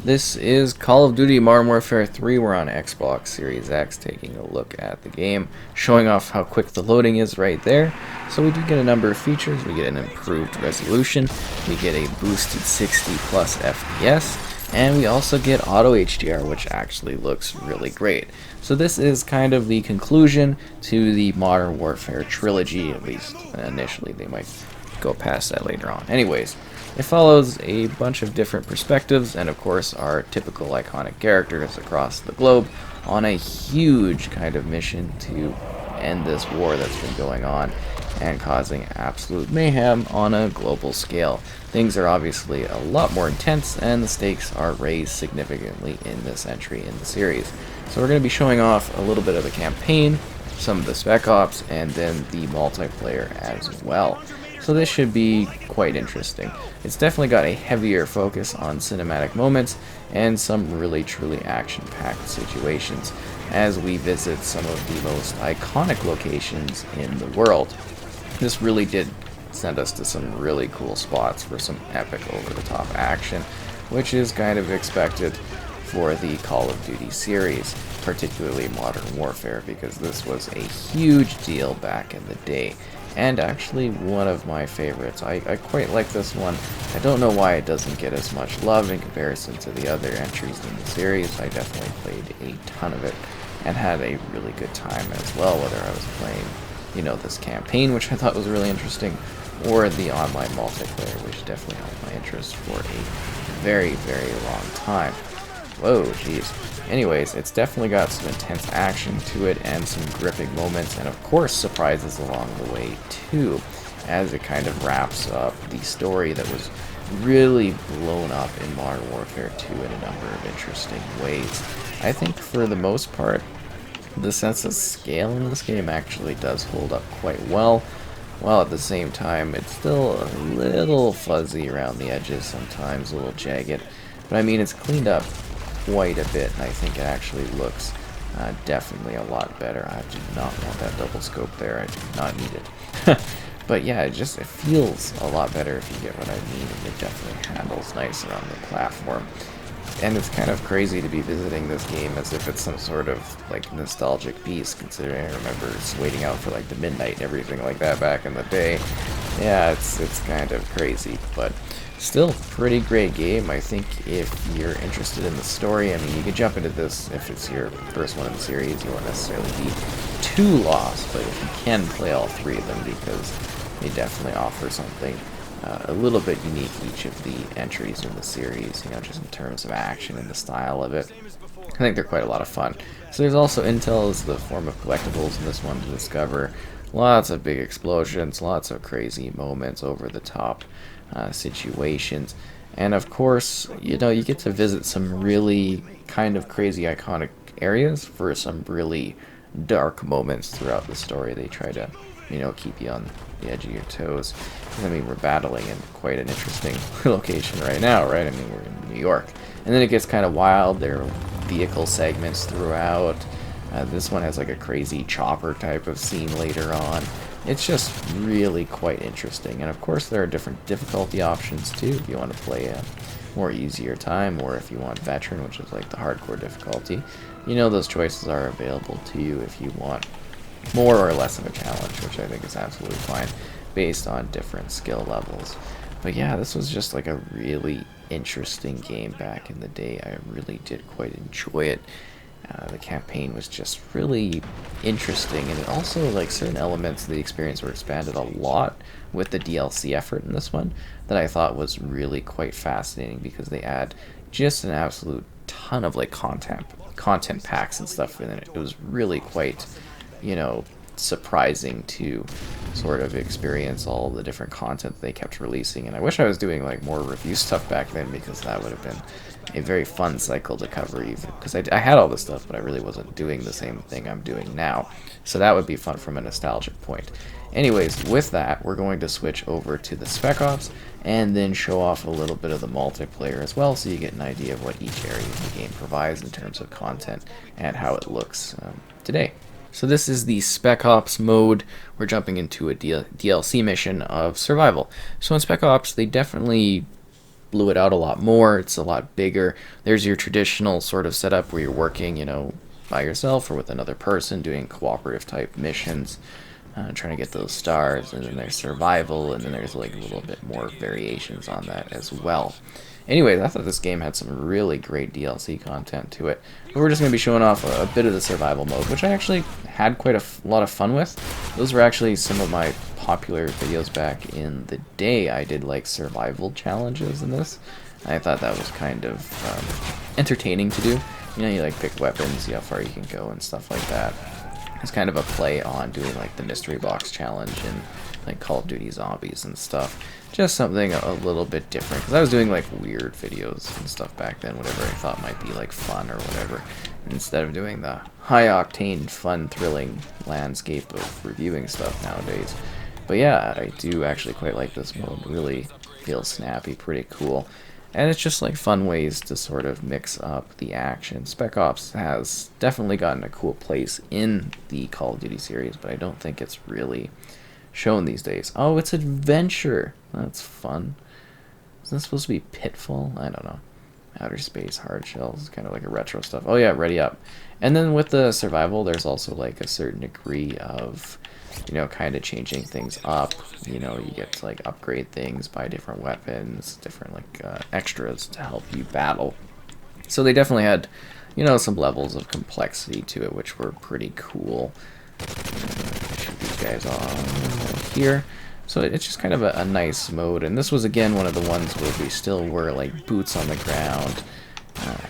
This is Call of Duty Modern Warfare 3. We're on Xbox Series X taking a look at the game, showing off how quick the loading is right there. So we do get a number of features. We get an improved resolution, we get a boosted 60 plus FPS, and we also get auto HDR, which actually looks really great. So this is kind of the conclusion to the Modern Warfare trilogy, at least initially. They might go past that later on. Anyways, it follows a bunch of different perspectives and of course our typical iconic characters across the globe on a huge kind of mission to end this war that's been going on and causing absolute mayhem on a global scale. Things are obviously a lot more intense and the stakes are raised significantly in this entry in the series. So we're going to be showing off a little bit of the campaign, some of the Spec Ops, and then the multiplayer as well. So this should be quite interesting. It's definitely got a heavier focus on cinematic moments and some really truly action-packed situations as we visit some of the most iconic locations in the world. This really did send us to some really cool spots for some epic over-the-top action, which is kind of expected for the Call of Duty series, particularly Modern Warfare, because this was a huge deal back in the day. And actually one of my favorites. I quite like this one. I don't know why it doesn't get as much love in comparison to the other entries in the series. I definitely played a ton of it and had a really good time as well, whether I was playing, this campaign, which I thought was really interesting, or the online multiplayer, which definitely held my interest for a very, very long time. Whoa, jeez. Anyways, it's definitely got some intense action to it and some gripping moments, and of course surprises along the way too, as it kind of wraps up the story that was really blown up in Modern Warfare 2 in a number of interesting ways. I think for the most part, the sense of scale in this game actually does hold up quite well, while at the same time it's still a little fuzzy around the edges sometimes, a little jagged, but I mean it's cleaned up quite a bit, and I think it actually looks definitely a lot better. I do not want that double scope there. I do not need it. But yeah, it feels a lot better if you get what I mean, and it definitely handles nicer on the platform. And it's kind of crazy to be visiting this game as if it's some sort of like nostalgic piece, considering I remember just waiting out for like the midnight and everything like that back in the day. Yeah, it's kind of crazy, but still pretty great game. I think if you're interested in the story, I mean, you could jump into this if it's your first one in the series. You won't necessarily be too lost, but if you can play all three of them, because they definitely offer something a little bit unique each of the entries in the series, just in terms of action and the style of it. I think they're quite a lot of fun. So there's also intel as the form of collectibles in this one to discover. Lots of big explosions, lots of crazy moments, over the top situations, and of course, you get to visit some really kind of crazy iconic areas for some really dark moments throughout the story. They try to, keep you on the edge of your toes. I mean, we're battling in quite an interesting location right now, right? I mean, we're in New York, and then it gets kind of wild. There are vehicle segments throughout. This one has like a crazy chopper type of scene later on. It's just really quite interesting, and of course there are different difficulty options too if you want to play a more easier time, or if you want veteran, which is like the hardcore difficulty. Those choices are available to you if you want more or less of a challenge, which I think is absolutely fine based on different skill levels. But yeah, this was just like a really interesting game back in the day. I really did quite enjoy it. The campaign was just really interesting, and it also, like, certain elements of the experience were expanded a lot with the DLC effort in this one that I thought was really quite fascinating, because they add just an absolute ton of like content packs and stuff in it. It was really quite, surprising to sort of experience all the different content they kept releasing, and I wish I was doing like more review stuff back then, because that would have been a very fun cycle to cover, even because I had all this stuff, but I really wasn't doing the same thing I'm doing now, so that would be fun from a nostalgic point. Anyways, with that, we're going to switch over to the Spec Ops and then show off a little bit of the multiplayer as well, so you get an idea of what each area of the game provides in terms of content and how it looks today. So this is the Spec Ops mode. We're jumping into a DLC mission of survival. So in Spec Ops, they definitely blew it out a lot more. It's a lot bigger. There's your traditional sort of setup where you're working, by yourself or with another person doing cooperative type missions, trying to get those stars, and then there's survival, and then there's like a little bit more variations on that as well. Anyways, I thought this game had some really great DLC content to it. But we're just going to be showing off a bit of the survival mode, which I actually had quite a lot of fun with. Those were actually some of my popular videos back in the day. I did like survival challenges in this. I thought that was kind of entertaining to do. You like pick weapons, see how far you can go and stuff like that. It's kind of a play on doing like the mystery box challenge and like Call of Duty Zombies and stuff. Just something a little bit different, because I was doing like weird videos and stuff back then, whatever I thought might be like fun or whatever, instead of doing the high octane, fun, thrilling landscape of reviewing stuff nowadays. But yeah, I do actually quite like this mode. Really feels snappy, pretty cool. And it's just like fun ways to sort of mix up the action. Spec Ops has definitely gotten a cool place in the Call of Duty series, but I don't think it's really shown these days. Oh, it's adventure. That's fun. Isn't this supposed to be Pitfall? I don't know. Outer Space, Hard Shells, kind of like a retro stuff. Oh yeah, Ready Up. And then with the survival, there's also like a certain degree of, kind of changing things up. You get to like upgrade things, buy different weapons, different like extras to help you battle. So they definitely had, some levels of complexity to it, which were pretty cool. Shoot these guys on here. So it's just kind of a nice mode, and this was again one of the ones where we still were like boots on the ground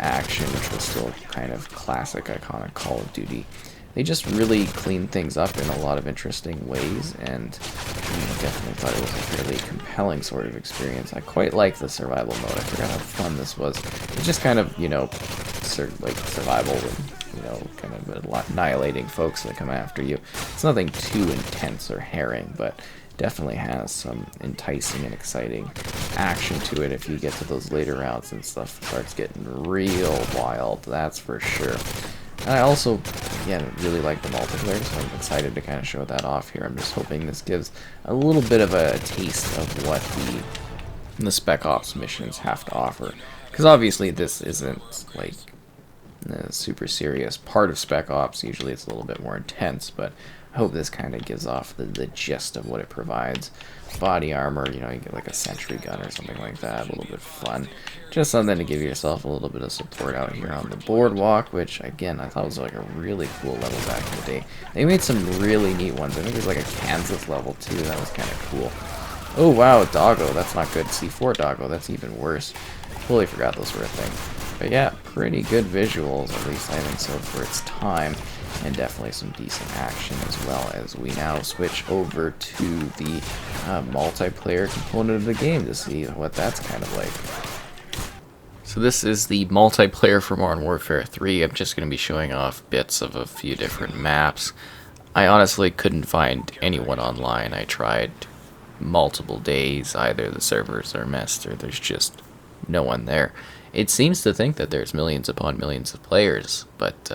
action, which was still kind of classic, iconic Call of Duty. They just really cleaned things up in a lot of interesting ways, and definitely thought it was a fairly compelling sort of experience. I quite like the survival mode. I forgot how fun this was. It's just kind of, like survival and, kind of annihilating folks that come after you. It's nothing too intense or harrowing, but definitely has some enticing and exciting action to it. If you get to those later rounds and stuff starts getting real wild, that's for sure. And I also, again, really like the multiplayer, so I'm excited to kind of show that off here. I'm just hoping this gives a little bit of a taste of what the Spec Ops missions have to offer. Because obviously this isn't like a super serious part of Spec Ops. Usually it's a little bit more intense, but I hope this kind of gives off the gist of what it provides. Body armor, you get like a sentry gun or something like that, a little bit fun. Just something to give yourself a little bit of support out here on the boardwalk, which again, I thought was like a really cool level back in the day. They made some really neat ones. I think there's like a Kansas level too, that was kind of cool. Oh wow, doggo, that's not good. C4 doggo, that's even worse. Totally forgot those were a thing. But yeah, pretty good visuals, at least I think so for its time. And definitely some decent action, as well as we now switch over to the multiplayer component of the game to see what that's kind of like. So this is the multiplayer for Modern Warfare 3. I'm just going to be showing off bits of a few different maps. I honestly couldn't find anyone online. I tried multiple days. Either the servers are messed or there's just no one there. It seems to think that there's millions upon millions of players, but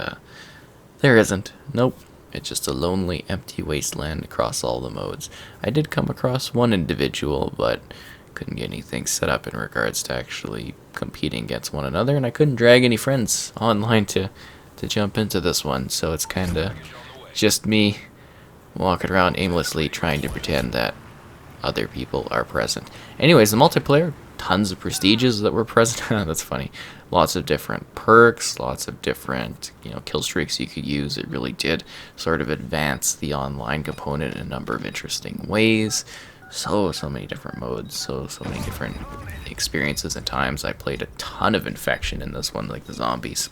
there isn't. Nope. It's just a lonely, empty wasteland across all the modes. I did come across one individual, but couldn't get anything set up in regards to actually competing against one another, and I couldn't drag any friends online to jump into this one, so it's kinda just me walking around aimlessly trying to pretend that other people are present. Anyways, the multiplayer, tons of prestiges that were present. That's funny. Lots of different perks, lots of different, kill streaks you could use. It really did sort of advance the online component in a number of interesting ways. So many different modes, so many different experiences and times. I played a ton of Infection in this one, like the zombies,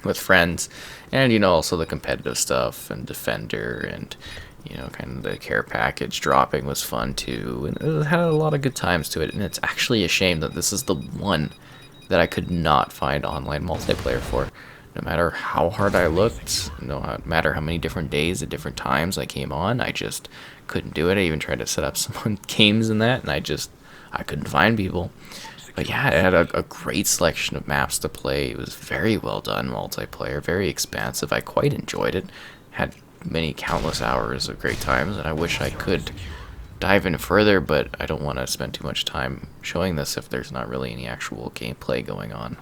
with friends, and also the competitive stuff and Defender, and kind of the care package dropping was fun too, and it had a lot of good times to it. And it's actually a shame that this is the one that I could not find online multiplayer for. No matter how hard I looked, no matter how many different days at different times I came on, I just couldn't do it. I even tried to set up some games in that, and I couldn't find people. But yeah, it had a great selection of maps to play. It was very well done multiplayer, very expansive. I quite enjoyed it. Had many countless hours of great times, and I wish I could dive in further, but I don't want to spend too much time showing this if there's not really any actual gameplay going on.